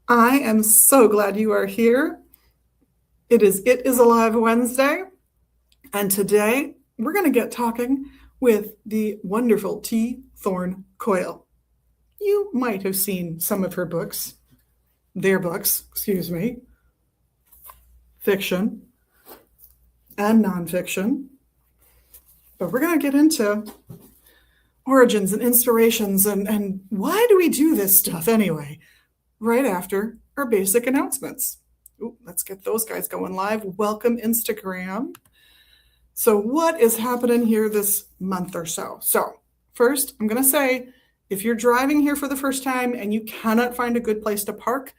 I am so glad you are here. It is Alive Wednesday, and today we're going to get talking with the wonderful Thorn Coyle. You might have seen some of their books, fiction and nonfiction, but we're going to get into origins and inspirations and why do we do this stuff anyway, right after our basic announcements. Ooh, let's get those guys going live. Welcome, Instagram. So what is happening here this month or so? So first, I'm going to say, if you're driving here for the first time and you cannot find a good place to park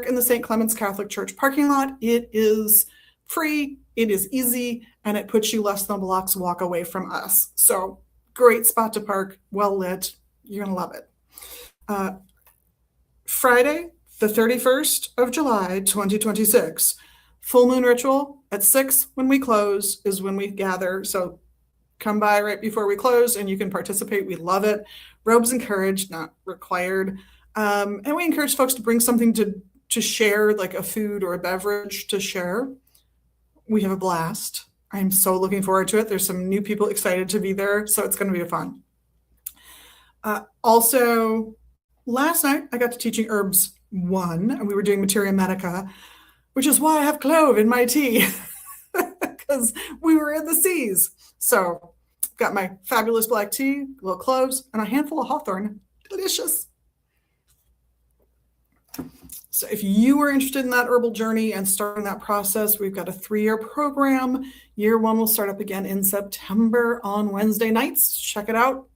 in the St. Clement's Catholic Church parking lot. It is free, it is easy, and it puts you less than a block's walk away from us. So great spot to park, well lit. You're going to love it. Friday, the 31st of July, 2026, full moon ritual at 6 when we close is when we gather. So come by right before we close and you can participate. We love it. Robes encouraged, not required. And we encourage folks to bring something to share, like a food or a beverage to share. We have a blast. I'm so looking forward to it. There's some new people excited to be there, so it's going to be fun. Also, last night I got to teaching Herbs 1, and we were doing Materia Medica, which is why I have clove in my tea, because we were in the seas. So got my fabulous black tea, a little cloves, and a handful of hawthorn. Delicious. So if you are interested in that herbal journey and starting that process, we've got a 3-year program. Year 1 will start up again in September on Wednesday nights. Check it out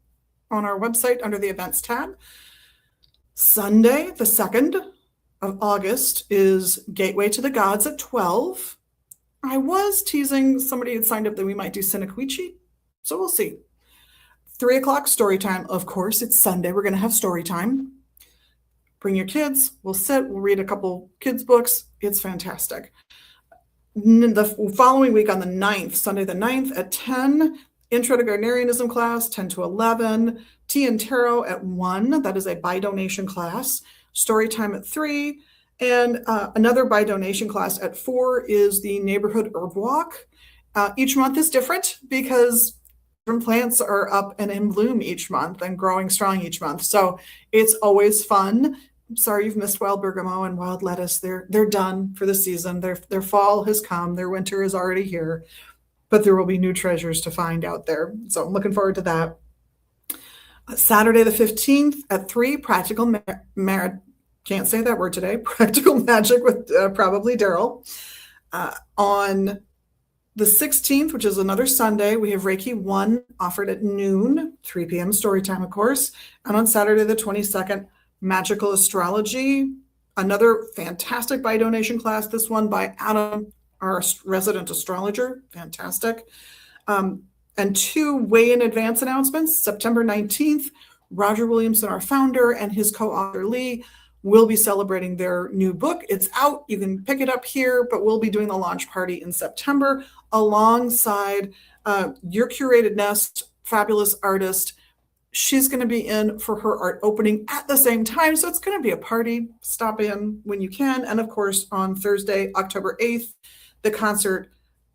on our website under the events tab. Sunday, the 2nd of August, is Gateway to the Gods at 12. I was teasing somebody had signed up that we might do Sinaquichi, so we'll see. 3 o'clock story time. Of course, it's Sunday. We're going to have story time. Bring your kids. We'll sit. We'll read a couple kids' books. It's fantastic. The following week on the 9th, Sunday the 9th at 10, Intro to Gardnerianism class, 10 to 11. Tea and Tarot at 1. That is a by donation class. Story time at 3. And another by donation class at 4 is the Neighborhood Herb Walk. Each month is different because different plants are up and in bloom each month and growing strong each month. So it's always fun. I'm sorry you've missed wild bergamot and wild lettuce. They're done for the season. Their fall has come. Their winter is already here. But there will be new treasures to find out there. So I'm looking forward to that. Saturday the 15th at 3, Practical can't say that word today. Practical Magic with probably Daryl. On the 16th, which is another Sunday, we have Reiki 1 offered at noon, 3 p.m. story time, of course. And on Saturday the 22nd, Magical Astrology, another fantastic by donation class. This one by Adam, our resident astrologer. Fantastic. And 2 way in advance announcements. September 19th, Roger Williamson, our founder, and his co-author Lee will be celebrating their new book. It's out. You can pick it up here, but we'll be doing the launch party in September alongside Your Curated Nest, fabulous artist. She's going to be in for her art opening at the same time. So it's going to be a party. Stop in when you can. And of course, on Thursday, October 8th, the concert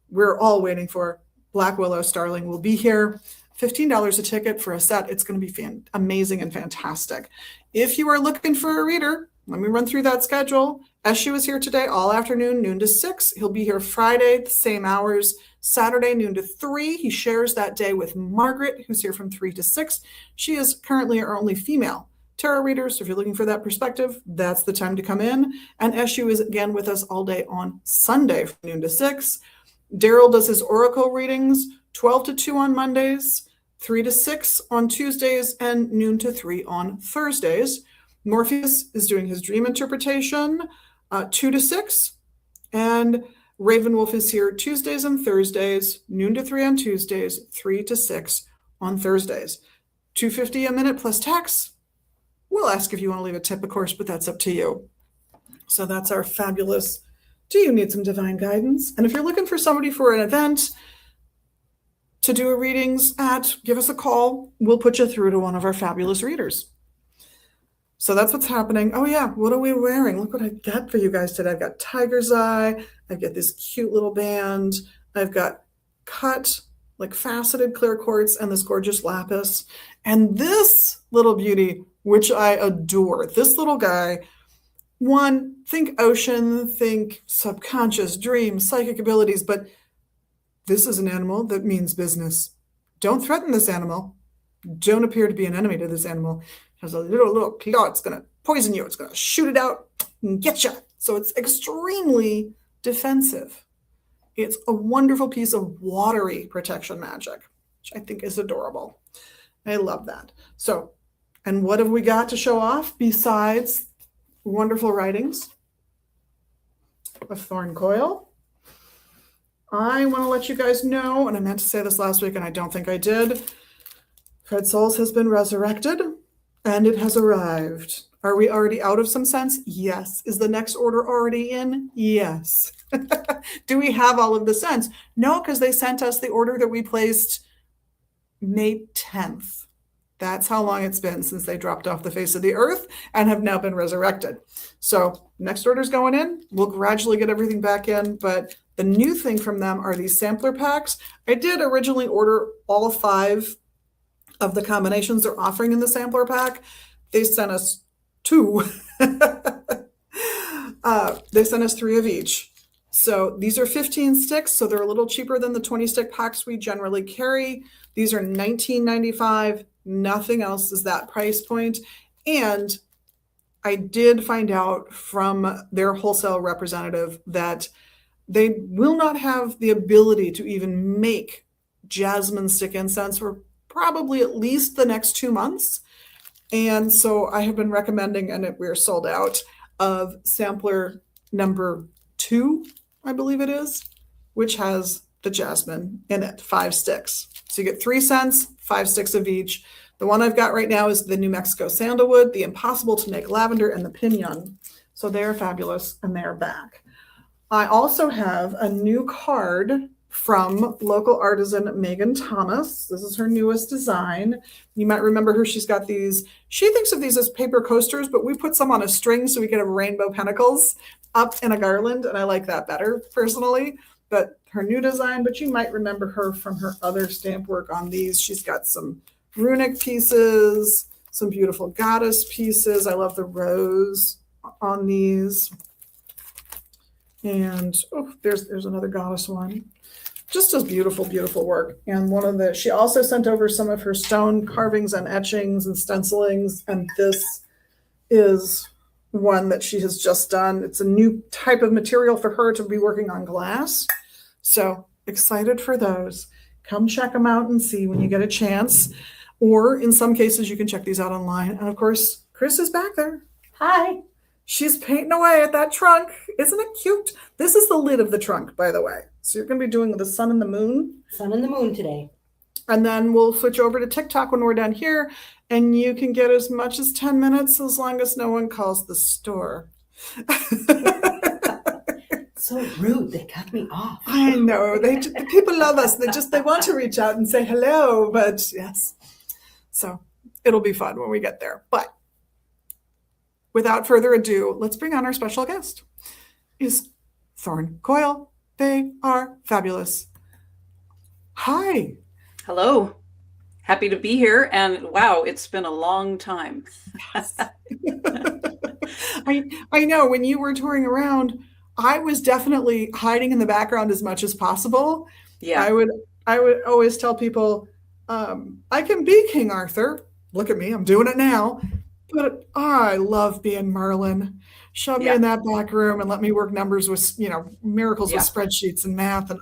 we're all waiting for, Black Willow Starling, will be here. $15 a ticket for a set. It's going to be amazing and fantastic. If you are looking for a reader, let me run through that schedule. Eshu is here today all afternoon, noon to 6. He'll be here Friday, the same hours. Saturday, noon to 3. He shares that day with Margaret, who's here from 3 to 6. She is currently our only female tarot reader, so if you're looking for that perspective, that's the time to come in. And Eshu is again with us all day on Sunday from noon to 6. Daryl does his oracle readings 12 to 2 on Mondays, 3 to 6 on Tuesdays, and noon to 3 on Thursdays. Morpheus is doing his dream interpretation 2 to 6. And Ravenwolf is here Tuesdays and Thursdays, noon to 3 on Tuesdays, 3 to 6 on Thursdays. $2.50 a minute plus tax. We'll ask if you want to leave a tip, of course, but that's up to you. So that's our fabulous Do You Need Some Divine Guidance? And if you're looking for somebody for an event to do a readings at, give us a call. We'll put you through to one of our fabulous readers. So that's what's happening. Oh yeah, what are we wearing? Look what I got for you guys today. I've got tiger's eye. I've got this cute little band. I've got cut, like faceted clear quartz and this gorgeous lapis. And this little beauty, which I adore. This little guy, one, think ocean, think subconscious, dreams, psychic abilities, but this is an animal that means business. Don't threaten this animal. Don't appear to be an enemy to this animal. It has a little claw. It's going to poison you. It's going to shoot it out and get you. So it's extremely defensive. It's a wonderful piece of watery protection magic, which I think is adorable. I love that. So, and what have we got to show off besides wonderful writings of Thorn Coyle? I want to let you guys know, and I meant to say this last week, and I don't think I did. Fred Souls has been resurrected, and it has arrived. Are we already out of some sense? Yes. Is the next order already in? Yes. Do we have all of the sense? No, because they sent us the order that we placed May 10th. That's how long it's been since they dropped off the face of the earth and have now been resurrected. So next order's going in. We'll gradually get everything back in, but the new thing from them are these sampler packs. I did originally order all 5 of the combinations they're offering in the sampler pack. They sent us 2. They sent us 3 of each. So these are 15 sticks, so they're a little cheaper than the 20 stick packs we generally carry. These are $19.95. Nothing else is that price point. And I did find out from their wholesale representative that they will not have the ability to even make jasmine stick incense for probably at least the next 2 months. And so I have been recommending, and we're sold out, of sampler number 2, I believe it is, which has the jasmine in it, 5 sticks. So you get 3 cents, 5 sticks of each. The one I've got right now is the New Mexico sandalwood, the impossible to make lavender, and the pinon. So they're fabulous, and they're back. I also have a new card from local artisan Megan Thomas. This is her newest design. You might remember her. She's got these, she thinks of these as paper coasters, but we put some on a string so we can have rainbow pentacles up in a garland, and I like that better personally. But her new design, but you might remember her from her other stamp work on these. She's got some runic pieces, some beautiful goddess pieces. I love the rose on these. And oh, there's another goddess one. Just as beautiful, beautiful work. And she also sent over some of her stone carvings and etchings and stencilings. And this is one that she has just done. It's a new type of material for her to be working on glass. So excited for those. Come check them out and see when you get a chance. Or in some cases, you can check these out online. And of course, Chris is back there. Hi. She's painting away at that trunk. Isn't it cute? This is the lid of the trunk, by the way. So you're going to be doing the sun and the moon. Sun and the moon today. And then we'll switch over to TikTok when we're done here. And you can get as much as 10 minutes as long as no one calls the store. So rude. They cut me off. I know. The people love us. They want to reach out and say hello. But yes. So it'll be fun when we get there. But without further ado, let's bring on our special guest. Is Thorn Coyle. They are fabulous. Hi. Hello. Happy to be here. And wow, it's been a long time. I know when you were touring around, I was definitely hiding in the background as much as possible. Yeah. I would always tell people, I can be King Arthur. Look at me, I'm doing it now. But I love being Merlin. Shove me in that back room and let me work numbers with, miracles with spreadsheets and math. And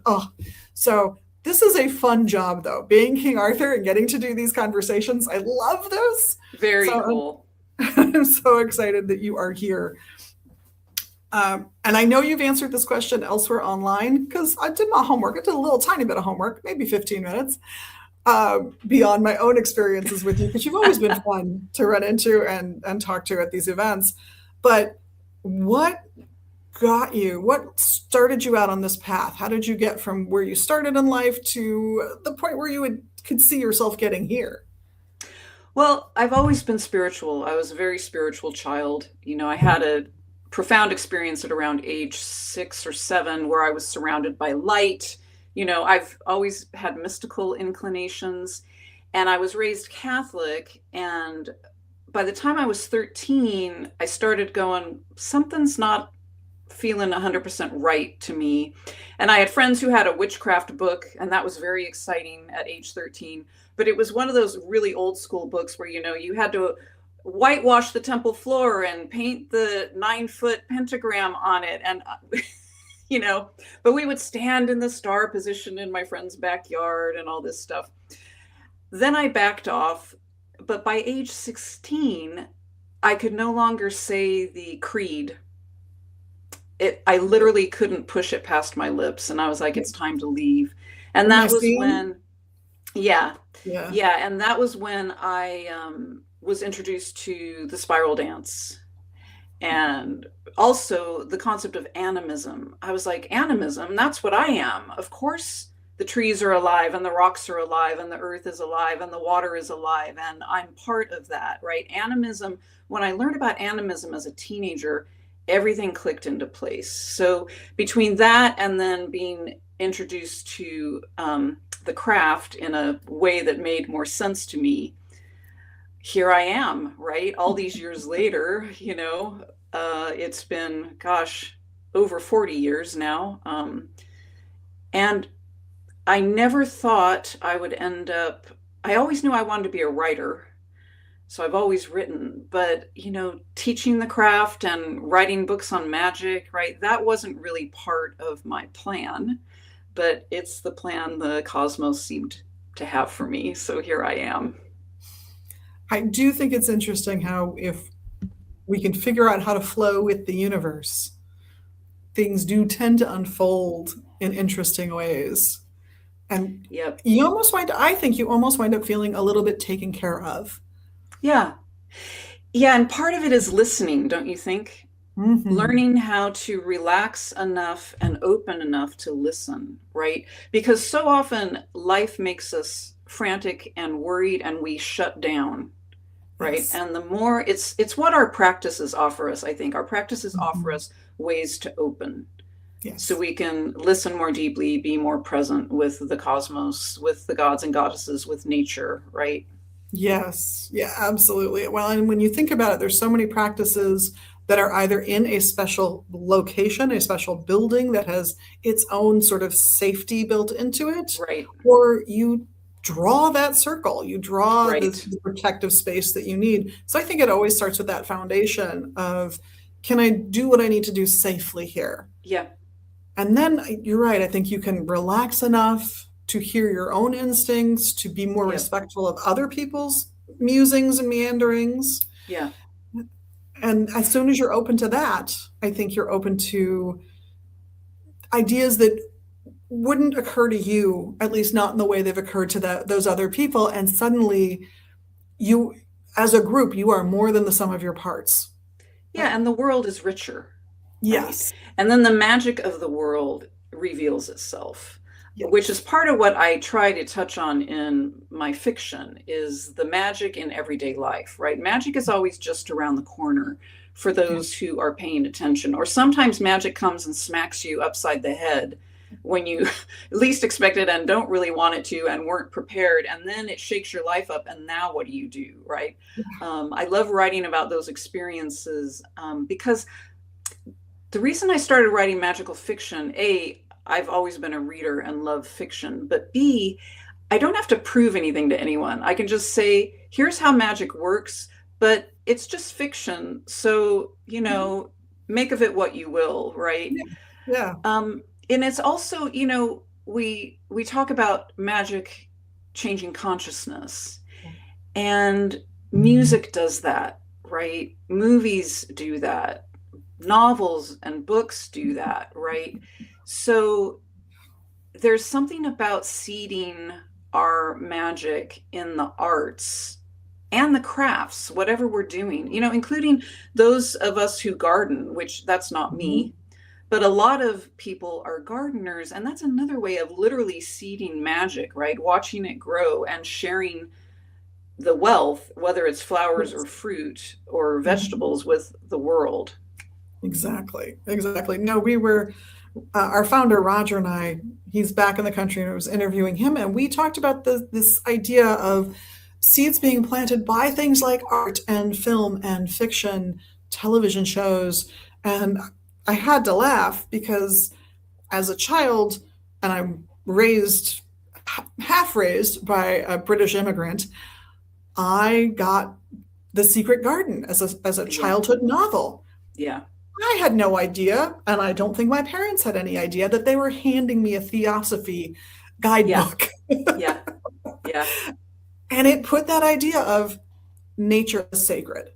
so this is a fun job, though, being King Arthur and getting to do these conversations. I love this. Very cool. I'm so excited that you are here. And I know you've answered this question elsewhere online because I did my homework. I did a little tiny bit of homework, maybe 15 minutes. Beyond my own experiences with you, because you've always been fun to run into and talk to at these events. But what started you out on this path? How did you get from where you started in life to the point where you could see yourself getting here? Well, I've always been spiritual. I was a very spiritual child. I had a profound experience at around age 6 or 7 where I was surrounded by light. I've always had mystical inclinations, and I was raised Catholic. And by the time I was 13, I started going, something's not feeling 100% right to me. And I had friends who had a witchcraft book, and that was very exciting at age 13. But it was one of those really old school books where, you had to whitewash the temple floor and paint the 9-foot pentagram on it. And, but we would stand in the star position in my friend's backyard and all this stuff. Then I backed off. But by age 16, I could no longer say the creed. I literally couldn't push it past my lips, and I was like, it's time to leave. And that was when, yeah, and that was when I was introduced to the spiral dance, and also the concept of animism. I was like, animism, that's what I am. Of course the trees are alive, and the rocks are alive, and the earth is alive, and the water is alive, and I'm part of that, right? Animism, when I learned about animism as a teenager, everything clicked into place. So between that and then being introduced to the craft in a way that made more sense to me, here I am, right? All these years later, it's been, gosh, over 40 years now. And I never thought I would end up, I always knew I wanted to be a writer. So I've always written, but, teaching the craft and writing books on magic, right? That wasn't really part of my plan, but it's the plan the cosmos seemed to have for me. So here I am. I do think it's interesting how if we can figure out how to flow with the universe, things do tend to unfold in interesting ways. And Yep. I think you almost wind up feeling a little bit taken care of. Yeah. Yeah. And part of it is listening, don't you think? Mm-hmm. Learning how to relax enough and open enough to listen, right? Because so often life makes us frantic and worried, and we shut down, right? Yes. And the more it's what our practices offer us, I think. Our practices offer us ways to open. Yes. So we can listen more deeply, be more present with the cosmos, with the gods and goddesses, with nature, right? Yes, yeah, absolutely. Well, and when you think about it, there's so many practices that are either in a special location, a special building that has its own sort of safety built into it, Right. or you draw that circle, you draw Right. the protective space that you need. So I think it always starts with that foundation of, can I do what I need to do safely here? Yeah. And then you're right, I think you can relax enough to hear your own instincts, to be more Yep. respectful of other people's musings and meanderings. Yeah. And as soon as you're open to that, I think you're open to ideas that wouldn't occur to you, at least not in the way they've occurred to those other people. And suddenly you, as a group, you are more than the sum of your parts. Yeah. And the world is richer. Yes. Right? And then the magic of the world reveals itself. Yes. Which is part of what I try to touch on in my fiction, is the magic in everyday life, right? Magic is always just around the corner for those who are paying attention. Or sometimes magic comes and smacks you upside the head when you least expect it and don't really want it to and weren't prepared. And then it shakes your life up. And now what do you do, right? I love writing about those experiences because the reason I started writing magical fiction, I've always been a reader and love fiction, but B, I don't have to prove anything to anyone. I can just say, here's how magic works, but it's just fiction. So, make of it what you will, right? Yeah. And it's also, we talk about magic changing consciousness, and music does that, right? Movies do that. Novels and books do that, right? So there's something about seeding our magic in the arts and the crafts, whatever we're doing, including those of us who garden, which that's not me, but a lot of people are gardeners. And that's another way of literally seeding magic, right? Watching it grow and sharing the wealth, whether it's flowers or Yes. fruit or Mhm. vegetables, with the world. Exactly. Exactly. No, we were our founder Roger and I. He's back in the country, and I was interviewing him, and we talked about this idea of seeds being planted by things like art and film and fiction, television shows, and I had to laugh because as a child, and I'm raised half raised by a British immigrant, I got The Secret Garden as a Yeah. childhood novel. Yeah. I had no idea, and I don't think my parents had any idea that they were handing me a theosophy Yeah. guidebook. Yeah. Yeah. And it put that idea of nature as sacred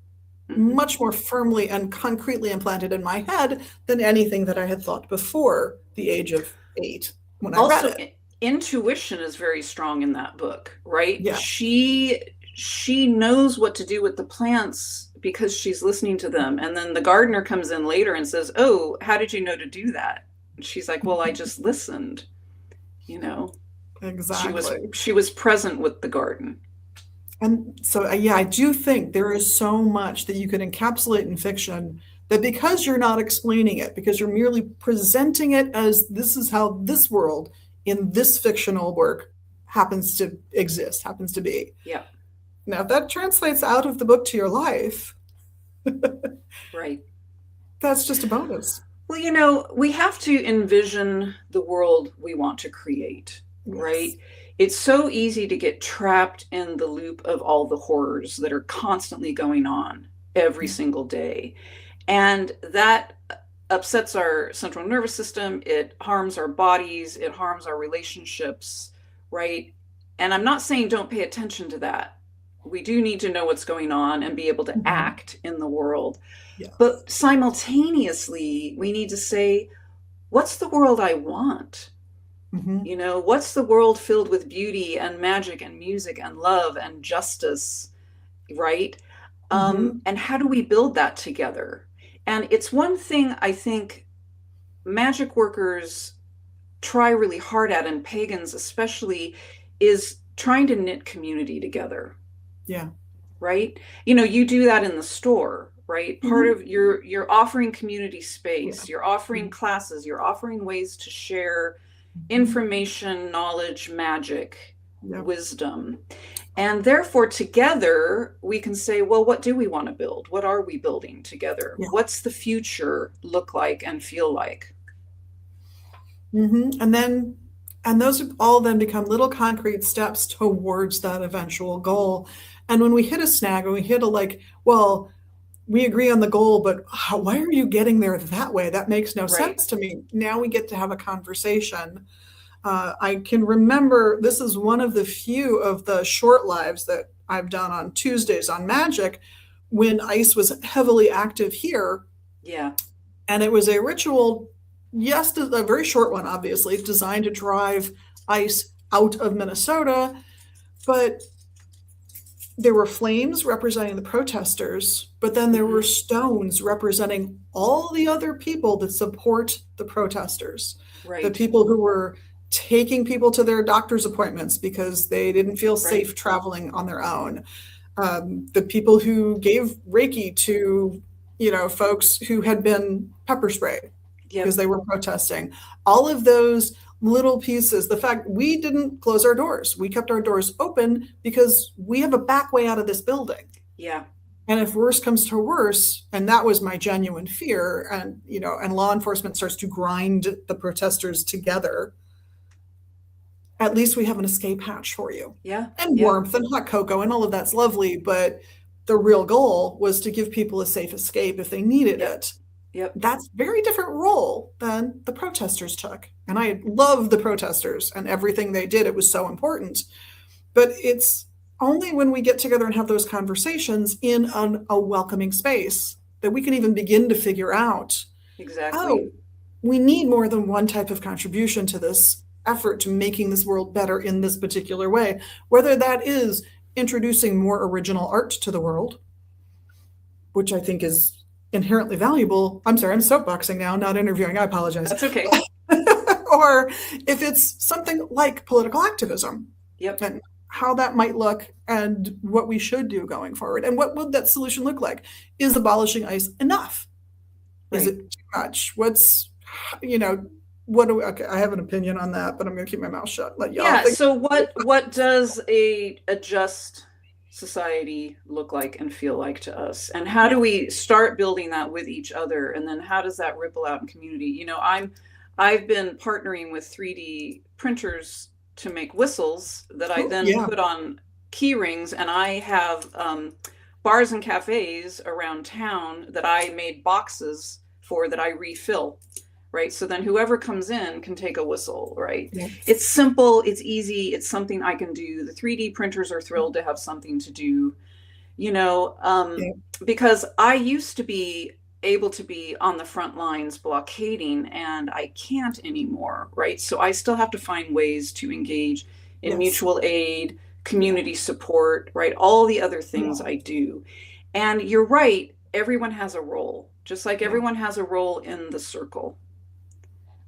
Hmm. much more firmly and concretely implanted in my head than anything that I had thought before the age of 8 when I read Also, it. intuition is very strong in that book, right? Yeah. She knows what to do with the plants because she's listening to them. And then the gardener comes in later and says, "Oh, how did you know to do that?" And she's like, "Well, I just listened." You know, Exactly. she was present with the garden. And so, yeah, I do think there is so much that you can encapsulate in fiction that because you're not explaining it, because you're merely presenting it as this is how this world in this fictional work happens to exist, happens to be. Yeah, Now, if that translates out of the book to your life, right. that's just a bonus. Well, we have to envision the world we want to create, Yes. right? It's so easy to get trapped in the loop of all the horrors that are constantly going on every Yeah. single day. And that upsets our central nervous system. It harms our bodies. It harms our relationships, right? And I'm not saying don't pay attention to that. We do need to know what's going on and be able to Mhm. act in the world. Yes. But simultaneously, we need to say, what's the world I want? Hmm. What's the world filled with beauty and magic and music and love and justice, right? Hmm. And how do we build that together? And it's one thing I think magic workers try really hard at, and pagans especially, is trying to knit community together, Yeah. right? You do that in the store, right? Part Hmm. of you're offering community Yeah. space, you're offering classes, you're offering ways to share Hmm. information, knowledge, magic, Yeah. wisdom. And therefore, together, we can say, well, what do we want to build? What are we building together? Yeah. What's the future look like and feel like? Hmm. And those all then become little concrete steps towards that eventual goal. And when we hit a snag, when we hit a like, well, we agree on the goal, but why are you getting there that way? That makes no Right. sense to me. Now we get to have a conversation. I can remember this is one of the few of the short lives that I've done on Tuesdays on Magic when ice was heavily active here. Yeah. And it was a ritual, yes, a very short one, obviously, designed to drive ice out of Minnesota. But there were flames representing the protesters, but then there were Hmm. stones representing all the other people that support the protesters, the Right. people who were taking people to their doctor's appointments because they didn't feel Right. safe traveling on their own, the people who gave Reiki to, folks who had been pepper sprayed because Yep. they were protesting. All of those little pieces, the fact we didn't close our doors, we kept our doors open because we have a back way out of this building. Yeah. And if worse comes to worse, and that was my genuine fear, and law enforcement starts to grind the protesters together, at least we have an escape hatch for you. Yeah. And Yeah. warmth and hot cocoa and all of that's lovely, but the real goal was to give people a safe escape if they needed Yep. it. Yep. That's a very different role than the protesters took. And I love the protesters and everything they did. It was so important. But it's only when we get together and have those conversations in a welcoming space that we can even begin to figure out, Exactly. oh, we need more than one type of contribution to this effort to making this world better in this particular way, whether that is introducing more original art to the world, which I think is inherently valuable. I'm sorry, I'm soapboxing now, not interviewing. I apologize. That's okay. Or if it's something like political activism. Yep. And how that might look and what we should do going forward. And what would that solution look like? Is abolishing ICE enough? Is Right. it too much? What's, you know, what do we, okay, I have an opinion on that, but I'm going to keep my mouth shut. Let y'all Yeah. think. So what does a just society look like and feel like to us? And how do we start building that with each other? And then how does that ripple out in community? You know, I've been partnering with 3D printers to make whistles that I Oh, then yeah. put on key rings, and I have bars and cafes around town that I made boxes for that I refill, right? So then whoever comes in can take a whistle, right? Yeah. It's simple, it's easy, it's something I can do. The 3D printers are thrilled to have something to do, you know, Yeah. because I used to be able to be on the front lines blockading, and I can't anymore, right? So I still have to find ways to engage in Yes. mutual aid, community support, right? All the other things Yeah. I do. And you're right, everyone has a role, just like Yeah. everyone has a role in the circle,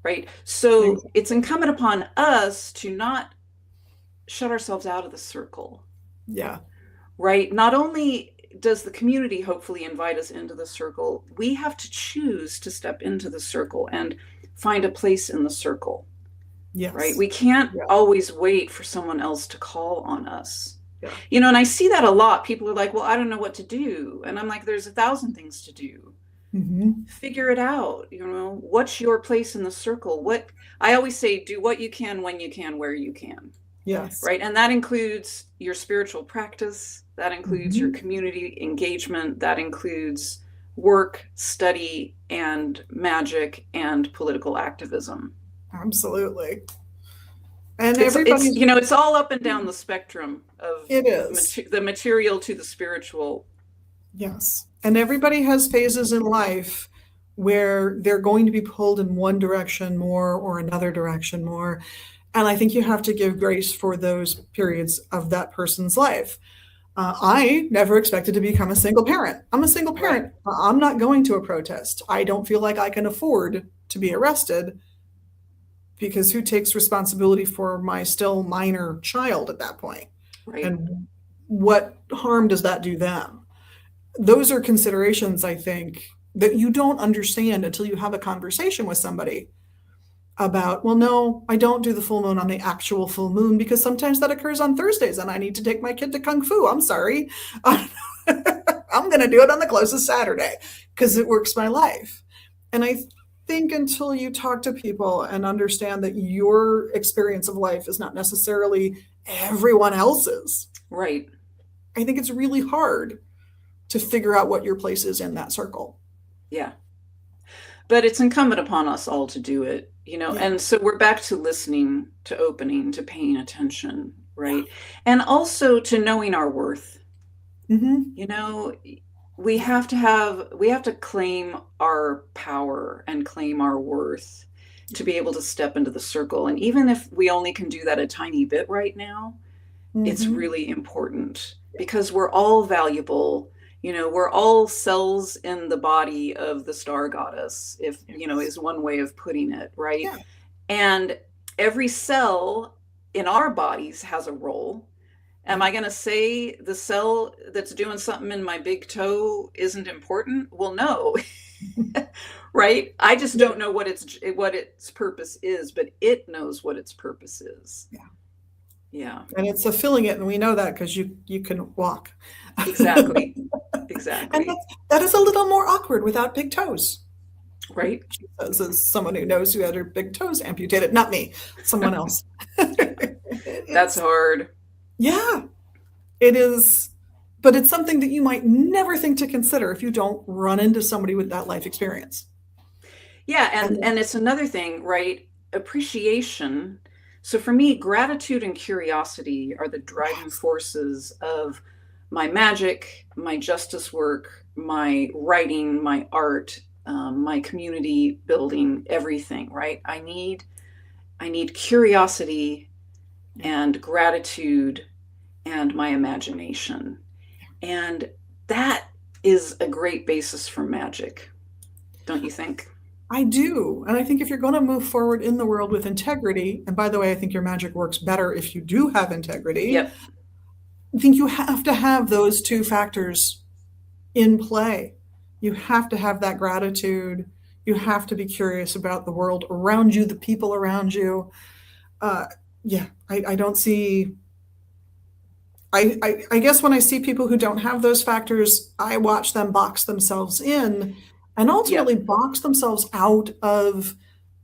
right? So it's incumbent upon us to not shut ourselves out of the circle, Yeah. right? Not only does the community hopefully invite us into the circle, we have to choose to step into the circle and find a place in the circle, Yes. right? We can't Yeah. always wait for someone else to call on us. Yeah. You know, and I see that a lot. People are like, well, I don't know what to do. And I'm like, there's 1,000 things to do. Mm-hmm. Figure it out. You know, what's your place in the circle? What I always say, do what you can, when you can, where you can. Yes. Right. And that includes your spiritual practice. That includes your community engagement. That includes work, study, and magic and political activism. Absolutely. And It's, everybody's, you know, it's all up and down the spectrum of it is. the material to the spiritual. Yes. And everybody has phases in life where they're going to be pulled in one direction more or another direction more. And I think you have to give grace for those periods of that person's life. I never expected to become a single parent. I'm a single parent. Right. I'm not going to a protest. I don't feel like I can afford to be arrested because who takes responsibility for my still minor child at that point? Right. And what harm does that do them? Those are considerations, I think, that you don't understand until you have a conversation with somebody about, well, no, I don't do the full moon on the actual full moon because sometimes that occurs on Thursdays and I need to take my kid to Kung Fu. I'm sorry. I'm going to do it on the closest Saturday because it works my life. And I think until you talk to people and understand that your experience of life is not necessarily everyone else's, Right. I think it's really hard to figure out what your place is in that circle. Yeah. But it's incumbent upon us all to do it, you know, Yeah. and so we're back to listening, to opening, to paying attention, right? And also to knowing our worth. Mm-hmm. You know, we have to claim our power and claim our worth to be able to step into the circle. And even if we only can do that a tiny bit right now, it's Mm-hmm. really important because we're all valuable. You know, we're all cells in the body of the star goddess, if, you know, is one way of putting it, right? Yeah. And every cell in our bodies has a role. Am I going to say the cell that's doing something in my big toe isn't important? Well, no. Right? I just don't know what its purpose is, but it knows what its purpose is. Yeah. Yeah. And it's fulfilling it, and we know that because you can walk. Exactly. And Exactly. that is a little more awkward without big toes. Right? She says, as someone who knows who had her big toes amputated, not me, someone else. That's hard. Yeah, it is. But it's something that you might never think to consider if you don't run into somebody with that life experience. Yeah, and it's another thing, right? Appreciation. So for me, gratitude and curiosity are the driving forces of my magic, my justice work, my writing, my art, my community building, everything, right? I need curiosity and gratitude and my imagination. And that is a great basis for magic, don't you think? I do. And I think if you're going to move forward in the world with integrity, and by the way, I think your magic works better if you do have integrity, Yep. I think you have to have those two factors in play. You have to have that gratitude. You have to be curious about the world around you, the people around you. Uh, yeah, I don't see. I guess when I see people who don't have those factors, I watch them box themselves in and ultimately Yep. box themselves out of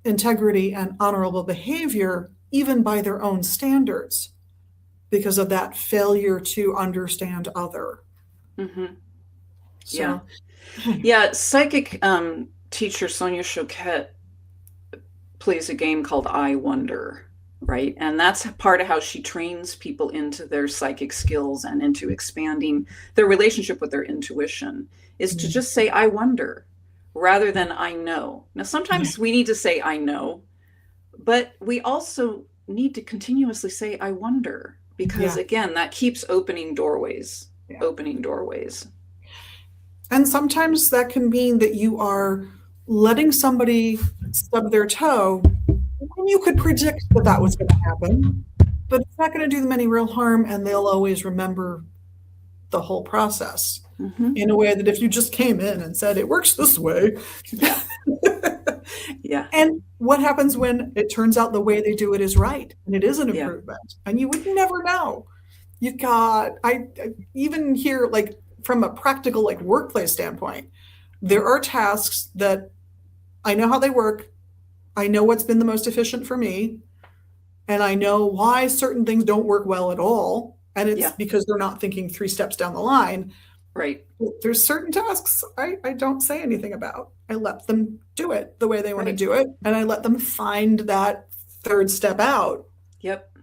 integrity and honorable behavior, even by their own standards, because of that failure to understand other. Hmm. Yeah. So, Yeah. Psychic teacher Sonia Choquette plays a game called I Wonder, right? And that's part of how she trains people into their psychic skills and into expanding their relationship with their intuition is to just say, I wonder, rather than I know. Now, yeah, sometimes we need to say, I know, but we also need to continuously say, I wonder, because yeah, again, that keeps opening doorways, yeah. opening doorways. And sometimes that can mean that you are letting somebody stub their toe when you could predict that that was going to happen, but it's not going to do them any real harm, and they'll always remember the whole process Hmm. in a way that if you just came in and said it works this way. Yeah. Yeah. And what happens when it turns out the way they do it is right and it is an Yeah. improvement and you would never know. You've got, I even here, like from a practical, like workplace standpoint, there are tasks that I know how they work. I know what's been the most efficient for me, and I know why certain things don't work well at all. And it's Yeah. because they're not thinking three steps down the line. Right. There's certain tasks I don't say anything about. I let them do it the way they want to Right. do it, and I let them find that third step out Yep.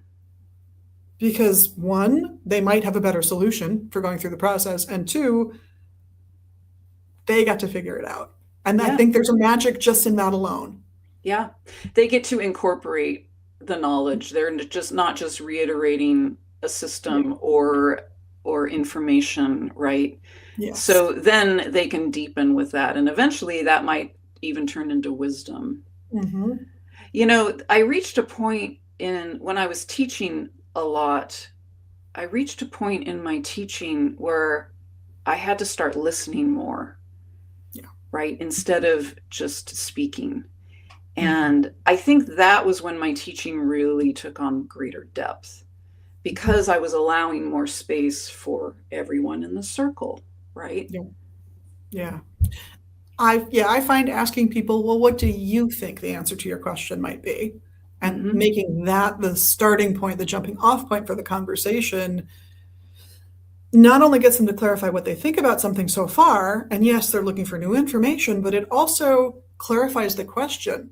because one, they might have a better solution for going through the process, and two, they got to figure it out. And I Yeah. think there's a magic just in that alone. Yeah. They get to incorporate the knowledge. They're just not just reiterating a Yeah. system or information, right? Yes. So then they can deepen with that, and eventually that might even turn into wisdom. Mm-hmm. You know, I reached a point in when I was teaching a lot, I reached a point in my teaching where I had to start listening more, Yeah. right? Instead of just speaking. Mm-hmm. And I think that was when my teaching really took on greater depth because I was allowing more space for everyone in the circle, right? Yeah. Yeah. I find asking people, well, what do you think the answer to your question might be? And Hmm. making that the starting point, the jumping off point for the conversation, not only gets them to clarify what they think about something so far, and yes, they're looking for new information, but it also clarifies the question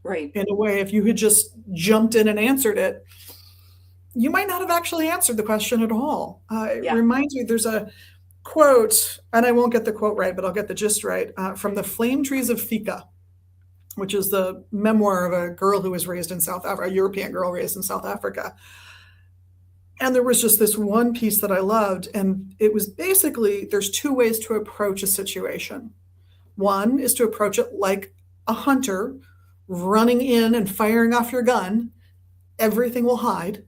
Right. in a way. If you had just jumped in and answered it, you might not have actually answered the question at all. It Yeah. reminds me, there's a quote, and I won't get the quote right, but I'll get the gist right, from the Flame Trees of Fika, which is the memoir of a girl who was raised in South Africa, a European girl raised in South Africa. And there was just this one piece that I loved, and it was basically there's two ways to approach a situation. One is to approach it like a hunter running in and firing off your gun. Everything will hide.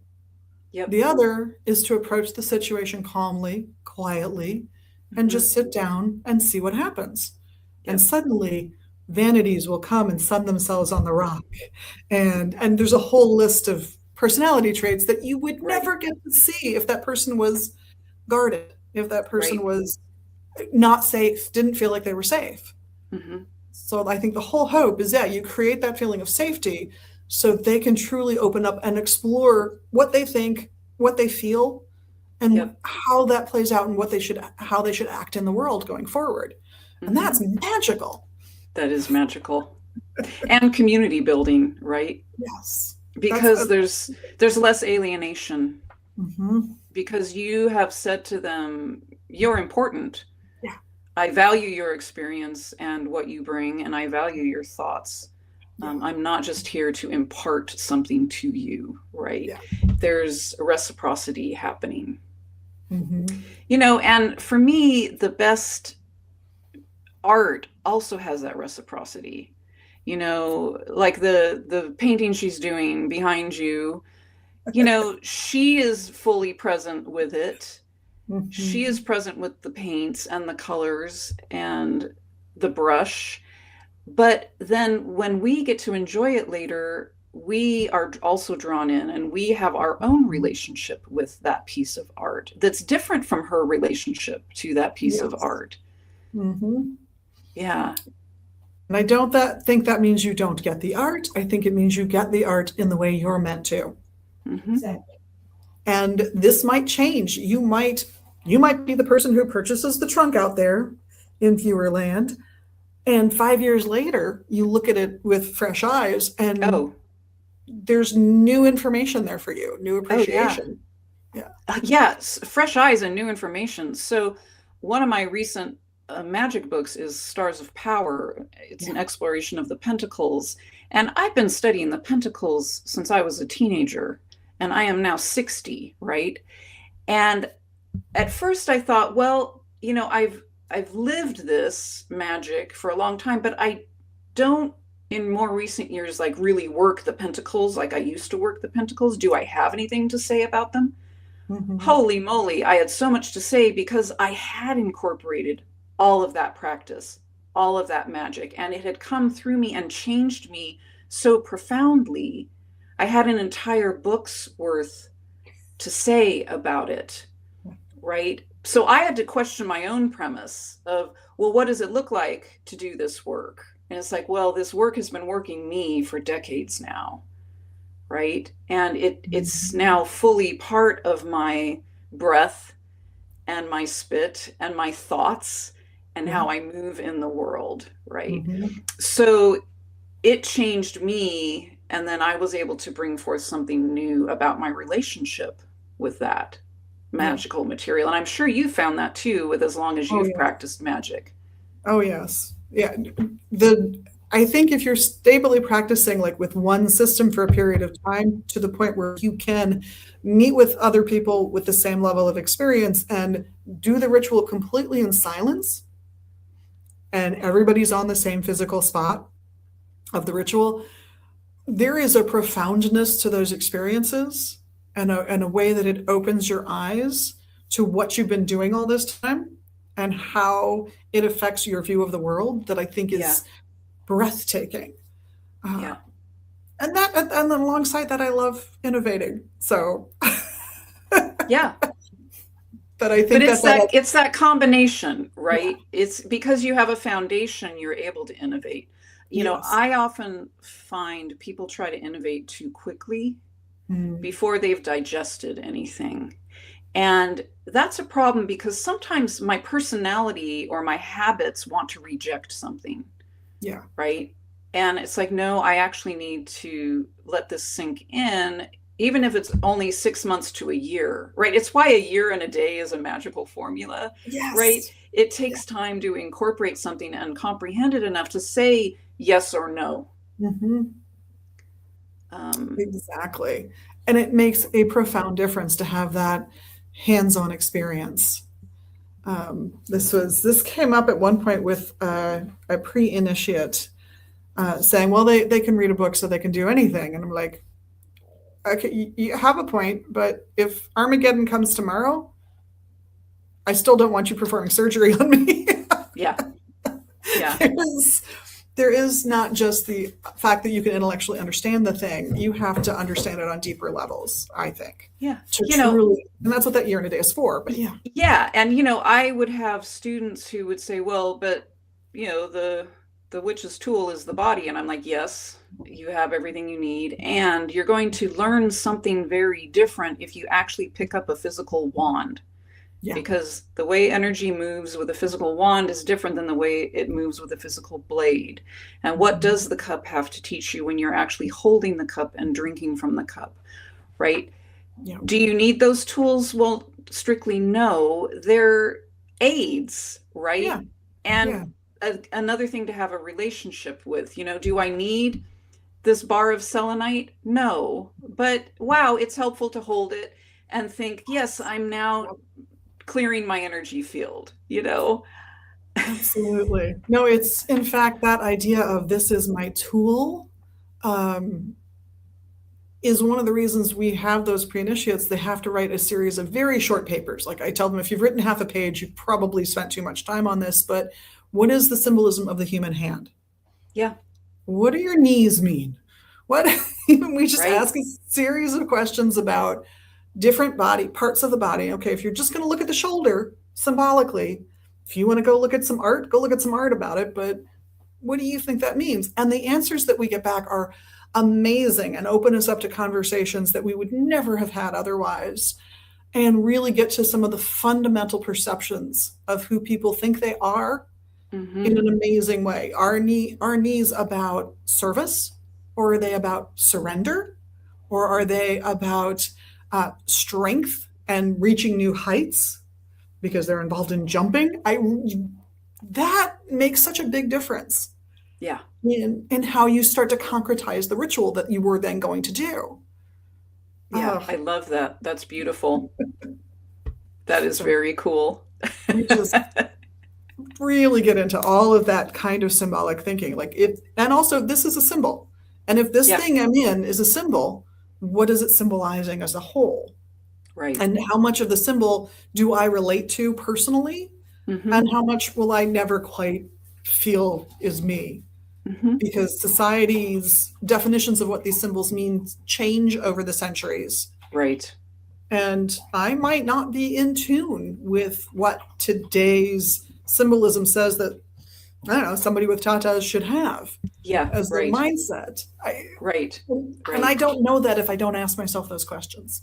Yep. The other is to approach the situation calmly, quietly, and Hmm. just sit down and see what happens. And Yep. suddenly vanities will come and sun themselves on the rock. And there's a whole list of personality traits that you would Right. never get to see if that person was guarded, if that person Right. was not safe, didn't feel like they were safe. Hmm. So I think the whole hope is that you create that feeling of safety so they can truly open up and explore what they think, what they feel, and Yep. how that plays out and how they should act in the world going forward. And Hmm. that's magical. That is magical. And community building, right? Yes. That's Because there's less alienation mhm. because you have said to them, you're important. Yeah. I value your experience and what you bring, and I value your thoughts. Yeah. I'm not just here to impart something to you, right? Yeah. There's a reciprocity happening. Mhm. You know, and for me, the best art also has that reciprocity. you know, like the painting she's doing behind you, she is fully present with it. She is Mhm. present with the paints and the colors and the brush. But then when we get to enjoy it later, we are also drawn in and we have our own relationship with that piece of art that's different from her relationship to that piece of Yes. art. Mhm. Yeah. And I don't think that means you don't get the art. I think it means you get the art in the way you're meant to. Hmm. Exactly. And this might change. You might be the person who purchases the trunk out there in viewer land, and 5 years later, you look at it with fresh eyes, and Oh, there's new information there for you, new oh, yeah. appreciation. Yeah. Yes, fresh eyes and new information. So, one of my recent magic books is Stars of Power. It's an Yeah. exploration of the pentacles. And I've been studying the pentacles since I was a teenager, and I am now 60, right? And at first I thought, well, I've lived this magic for a long time, but I don't in more recent years like really work the pentacles like I used to work the pentacles. Do I have anything to say about them? Mhm. Holy moly, I had so much to say because I had incorporated all of that practice, all of that magic, and it had come through me and changed me so profoundly. I had an entire book's worth to say about it, right? So I had to question my own premise of, well, what does it look like to do this work? And it's like, well, this work has been working me for decades now, right? And it's Mhm. now fully part of my breath and my spit and my thoughts and Yeah. how I move in the world, right? Mhm. So it changed me, and then I was able to bring forth something new about my relationship with that Yeah. magical material. And I'm sure you found that too, with as long as Oh you've yeah. practiced magic. Oh yes. Yeah. The I think if you're stably practicing like with one system for a period of time to the point where you can meet with other people with the same level of experience and do the ritual completely in silence, and everybody's on the same physical spot of the ritual, there is a profoundness to those experiences, and a way that it opens your eyes to what you've been doing all this time and how it affects your view of the world that I think Yeah, is breathtaking. Uh, yeah, and then alongside that, I love innovating. So yeah. that I But think that that it's that combination, yeah, right? It's because you have a foundation, you're able to innovate. yes. I often find people try to innovate too quickly Mm, before they've digested anything. And that's a problem because sometimes my personality or my habits want to reject something, yeah, right? And it's like, no, I actually need to let this sink in, even if it's only 6 months to a year, right? It's why a year and a day is a magical formula, right? yes, It yeah. takes time to incorporate something and comprehend it enough to say yes or no. Mhm. Um, Exactly. And it makes a profound difference to have that hands-on experience. This came up at one point with a pre-initiate saying, well, they can read a book so they can do anything. And I'm like, okay, you have a point, but if Armageddon comes tomorrow, I still don't want you performing surgery on me. yeah, yeah, there's, there is not just the fact that you can intellectually understand the thing, you have to understand it on deeper levels, I think, yeah. to You know, truly, and that's what that year and a day is for. But yeah. Yeah, and I would have students who would say, "Well, but the witch's tool is the body." And I'm like, "Yes, you have everything you need, and you're going to learn something very different if you actually pick up a physical wand, Yeah. because the way energy moves with a physical wand is different than the way it moves with a physical blade. And what Mhm. does the cup have to teach you when you're actually holding the cup and drinking from the cup, right? Yeah. Do you need those tools? Well, strictly no. They're aids, Yeah. right? And Yeah. another thing to have a relationship with, do I need this bar of selenite? No. But wow, it's helpful to hold it and think, yes, I'm now clearing my energy field, Absolutely. No, it's in fact that idea of this is my tool, um, is one of the reasons we have those pre-initiates. They have to write a series of very short papers. Like I tell them, if you've written half a page, you've probably spent too much time on this, but what is the symbolism of the human hand? Yeah. What do your knees mean? What we just Right. ask a series of questions about different body parts of the body. Okay, if you're just going to look at the shoulder symbolically, if you want to go look at some art, go look at some art about it. But what do you think that means? And the answers that we get back are amazing and open us up to conversations that we would never have had otherwise, and really get to some of the fundamental perceptions of who people think they are in Hmm. an amazing way. Are knees about service, or are they about surrender, or are they about strength and reaching new heights because they're involved in jumping? That makes such a big difference Yeah. in how you start to concretize the ritual that you were then going to do. Yeah. Uh, I love that. That's beautiful. That is so very cool. we just really get into all of that kind of symbolic thinking. Like if, and also this is a symbol. And if this Yeah. thing I'm in is a symbol, what is it symbolizing as a whole? Right. And how much of the symbol do I relate to personally? Hmm. And how much will I never quite feel is me? Hmm. Because society's definitions of what these symbols mean change over the centuries. Right. And I might not be in tune with what today's symbolism says that, I don't know, somebody with tatas should have Yeah. as their Right. mindset. Right. And I Right. don't know that if I don't ask myself those questions.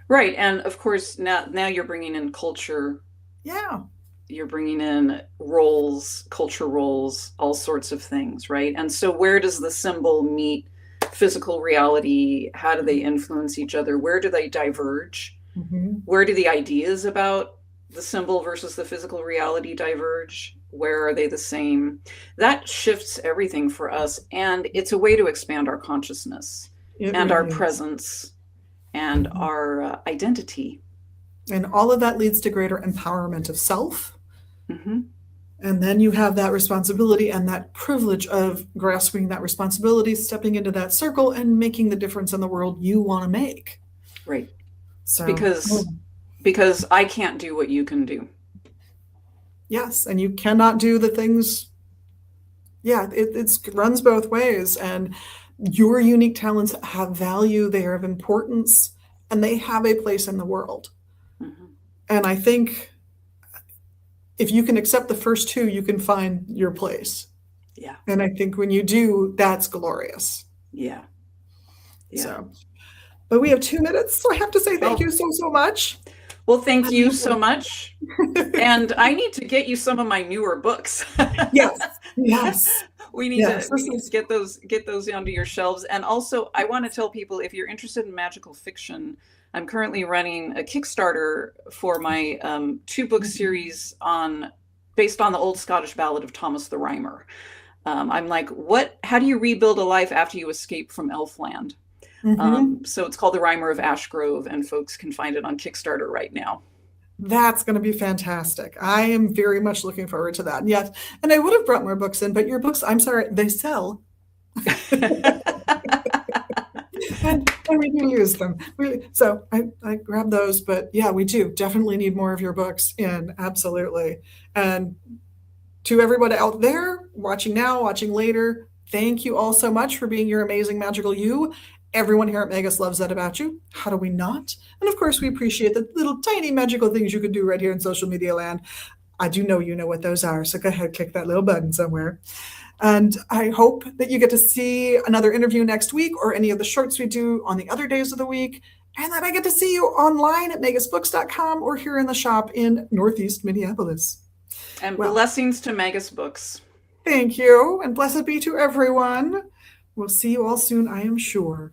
Right. And of course, now you're bringing in culture, Yeah. you're bringing in roles, culture roles, all sorts of things, right? And so where does the symbol meet physical reality? How do they influence each other? Where do they diverge? Mhm. Where do the ideas about the symbol versus the physical reality diverge? Where are they the same? That shifts everything for us. And it's a way to expand our consciousness It and our really is. presence and Mhm. our identity. And all of that leads to greater empowerment of self. Hmm. And then you have that responsibility and that privilege of grasping that responsibility, stepping into that circle, and making the difference in the world you want to make. Right. So, Because because I can't do what you can do. yes, and you cannot do the things. Yeah, it runs both ways. And your unique talents have value, they are of importance, and they have a place in the world. Hmm. And I think if you can accept the first two, you can find your place. Yeah. And I think when you do, that's glorious. Yeah. Yeah. So, but we have 2 minutes, so I have to say thank Oh, you so, so much. well, thank you so much. And I need to get you some of my newer books. Yes, yes, we need to yes. we need to get those onto your shelves. And also, I want to tell people, if you're interested in magical fiction, I'm currently running a Kickstarter for my 2-book series on based on the old Scottish ballad of Thomas the Rhymer. I'm like, what? How do you rebuild a life after you escape from Elfland? Mhm. So it's called The Rhymer of Ashgrove, and folks can find it on Kickstarter right now. That's going to be fantastic. I am very much looking forward to that. Yes, and I would have brought more books in, but your books, I'm sorry, they sell. And we do lose them. So I grabbed those, but yeah, we do definitely need more of your books in. Absolutely. And to everybody out there watching now, watching later, thank you all so much for being your amazing magical you. Everyone here at Magus loves that about you. How do we not? And of course, we appreciate the little tiny magical things you can do right here in social media land. I do know you know what those are. So go ahead, click that little button somewhere. And I hope that you get to see another interview next week or any of the shorts we do on the other days of the week. And that I get to see you online at magusbooks.com or here in the shop in Northeast Minneapolis. And Well, blessings to Magus Books. thank you, and blessed be to everyone. We'll see you all soon, I am sure.